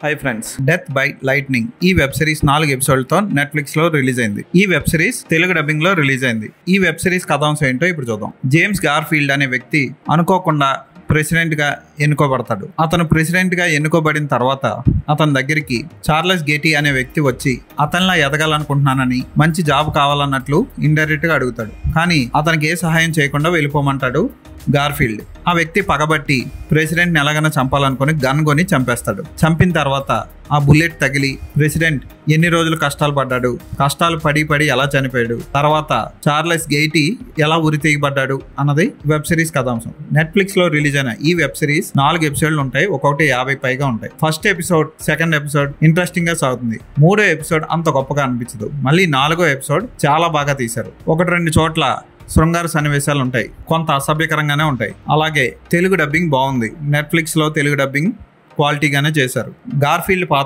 Hi friends, death by lightning ఈ web series 4 ఎపిసోడ్లతో Netflix లో release అయింది. ఈ వెబ్ సిరీస్ తెలుగు డబ్బింగ్ లో రిలీజ్ అయింది. ఈ వెబ్ సిరీస్ కథాంశం ఏంటో ఇప్పుడు చూద్దాం. జేమ్స్ గార్ఫీల్డ్ అనే వ్యక్తి అనుకోకుండా ప్రెసిడెంట్ గా ఎన్నుకోబడతాడు. అతను ప్రెసిడెంట్ గా ఎన్నుకోబడిన తర్వాత అతని దగ్గరికి చార్లెస్ గేటీ అనే వ్యక్తి వచ్చి అతనిలా ఎదగాలనుకుంటున్నానని, మంచి జాబ్ కావాలన్నట్లు ఇండైరెక్ట్ గా అడుగుతాడు. కానీ అతనికి ఏ సహాయం చేయకుండా వెళ్ళిపోమంటాడు గార్ఫీల్డ్. ఆ వ్యక్తి పగబట్టి ప్రెసిడెంట్ ని ఎలాగైనా చంపాలనుకుని గన్ కొని చంపేస్తాడు. చంపిన తర్వాత ఆ బుల్లెట్ తగిలి ప్రెసిడెంట్ ఎన్ని రోజులు కష్టాలు పడ్డాడు, కష్టాలు పడి ఎలా చనిపోయాడు, తర్వాత చార్లెస్ గేటీ ఎలా ఉరి తీయబడ్డాడు అన్నది వెబ్ సిరీస్ కథాంశం. నెట్ఫ్లిక్స్ లో రిలీజ్ అయిన ఈ వెబ్ సిరీస్ 4 ఎపిసోడ్లు ఉంటాయి. ఒక్కొక్కటి 50 పైగా ఉంటాయి. First episode, second episode interesting గా సాగుతుంది. 3వ ఎపిసోడ్ అంత గొప్పగా అనిపించదు. మళ్ళీ 4వ ఎపిసోడ్ చాలా బాగా తీశారు. 1-2 చోట్ల శృంగార సన్నివేశాలు ఉంటాయి, కొంత అసభ్యకరంగానే ఉంటాయి. అలాగే తెలుగు డబ్బింగ్ బాగుంది. నెట్ఫ్లిక్స్ లో తెలుగు డబ్బింగ్ క్వాలిటీగానే చేశారు. గార్ఫీల్డ్ పాత్ర